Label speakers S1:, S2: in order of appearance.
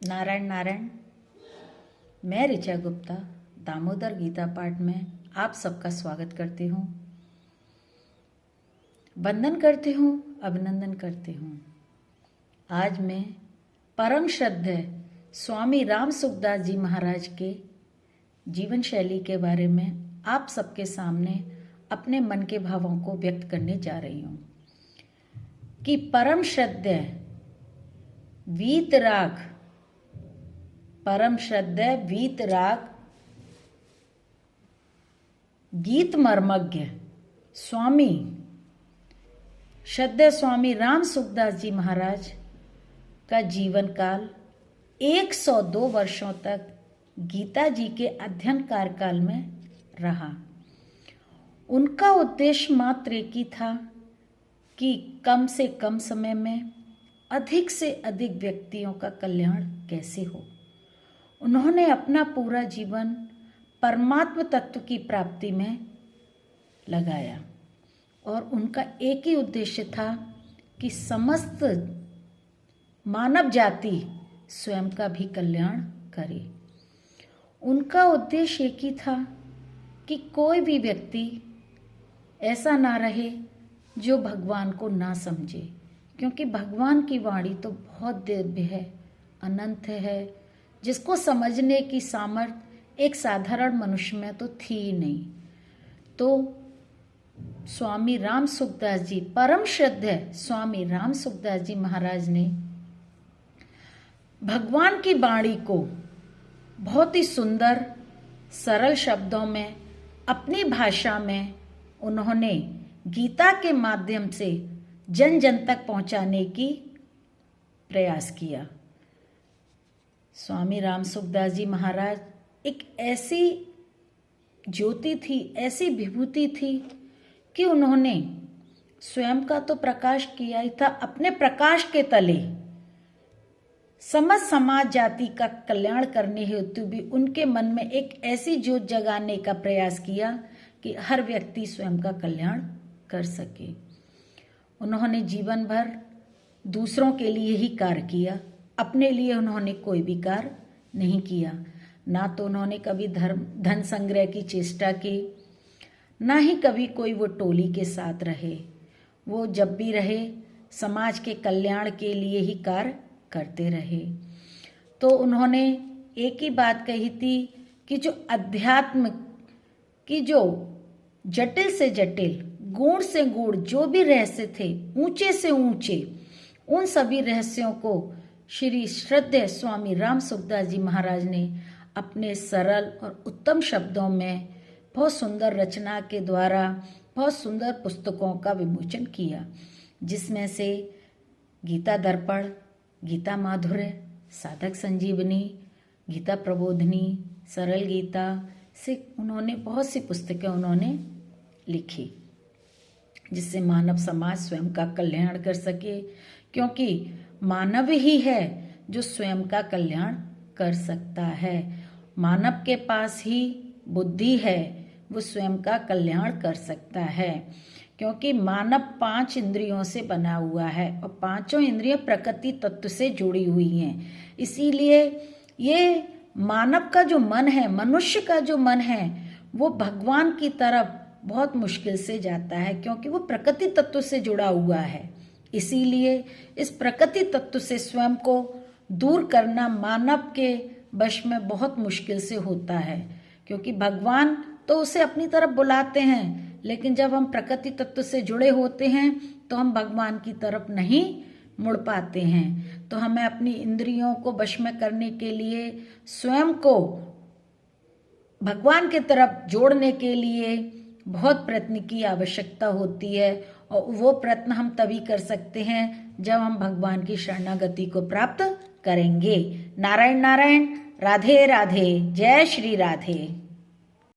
S1: नारायण नारायण। मैं ऋचा गुप्ता दामोदर गीता पाठ में आप सबका स्वागत करती हूँ, वंदन करती हूँ, अभिनंदन करती हूँ। आज मैं परम श्रद्धेय स्वामी राम सुखदास जी महाराज के जीवन शैली के बारे में आप सबके सामने अपने मन के भावों को व्यक्त करने जा रही हूँ कि परम श्रद्धेय वीतराग, परम श्रद्धेय वीतराग गीत मर्मज्ञ स्वामी श्रद्धेय स्वामी राम सुखदास जी महाराज का जीवन काल 102 वर्षों तक गीता जी के अध्ययन कार्यकाल में रहा। उनका उद्देश्य मात्र एक ही था कि कम से कम समय में अधिक से अधिक व्यक्तियों का कल्याण कैसे हो। उन्होंने अपना पूरा जीवन परमात्म तत्व की प्राप्ति में लगाया और उनका एक ही उद्देश्य था कि समस्त मानव जाति स्वयं का भी कल्याण करे। उनका उद्देश्य एक ही था कि कोई भी व्यक्ति ऐसा ना रहे जो भगवान को ना समझे, क्योंकि भगवान की वाणी तो बहुत दिव्य है, अनंत है, जिसको समझने की सामर्थ्य एक साधारण मनुष्य में तो थी ही नहीं। तो स्वामी राम सुखदास जी, परम श्रद्धेय स्वामी राम सुखदास जी महाराज ने भगवान की वाणी को बहुत ही सुंदर सरल शब्दों में अपनी भाषा में उन्होंने गीता के माध्यम से जन जन तक पहुंचाने की प्रयास किया। स्वामी राम सुखदास जी महाराज एक ऐसी ज्योति थी, ऐसी विभूति थी कि उन्होंने स्वयं का तो प्रकाश किया ही था, अपने प्रकाश के तले समस्त समाज जाति का कल्याण करने हेतु भी उनके मन में एक ऐसी ज्योत जगाने का प्रयास किया कि हर व्यक्ति स्वयं का कल्याण कर सके। उन्होंने जीवन भर दूसरों के लिए ही कार्य किया, अपने लिए उन्होंने कोई भी कार्य नहीं किया। ना तो उन्होंने कभी धन संग्रह की चेष्टा की, ना ही कभी कोई वो टोली के साथ रहे। वो जब भी रहे समाज के कल्याण के लिए ही कार्य करते रहे। तो उन्होंने एक ही बात कही थी कि जो अध्यात्म की जो जटिल से जटिल, गूढ़ से गूढ़ जो भी रहस्य थे, ऊंचे से ऊंचे, उन सभी रहस्यों को श्री श्रद्धेय स्वामी राम सुखदास जी महाराज ने अपने सरल और उत्तम शब्दों में बहुत सुंदर रचना के द्वारा बहुत सुंदर पुस्तकों का विमोचन किया, जिसमें से गीता दर्पण, गीता माधुर्य, साधक संजीवनी, गीता प्रबोधिनी, सरल गीता से उन्होंने बहुत सी पुस्तकें उन्होंने लिखी, जिससे मानव समाज स्वयं का कल्याण कर सके, क्योंकि मानव ही है जो स्वयं का कल्याण कर सकता है। मानव के पास ही बुद्धि है, वो स्वयं का कल्याण कर सकता है, क्योंकि मानव 5 इंद्रियों से बना हुआ है और पांचों इंद्रियां प्रकृति तत्व से जुड़ी हुई हैं। इसीलिए ये मानव का जो मन है, मनुष्य का जो मन है, वो भगवान की तरफ बहुत मुश्किल से जाता है, क्योंकि वो प्रकृति तत्व से जुड़ा हुआ है। इसीलिए इस प्रकृति तत्व से स्वयं को दूर करना मानव के वश में बहुत मुश्किल से होता है, क्योंकि भगवान तो उसे अपनी तरफ बुलाते हैं, लेकिन जब हम प्रकृति तत्व से जुड़े होते हैं तो हम भगवान की तरफ नहीं मुड़ पाते हैं। तो हमें अपनी इंद्रियों को वश में करने के लिए स्वयं को भगवान की तरफ जोड़ने के लिए बहुत प्रयत्न की आवश्यकता होती है, और वो प्रयत्न हम तभी कर सकते हैं जब हम भगवान की शरणागति को प्राप्त करेंगे। नारायण नारायण, राधे राधे, जय श्री राधे।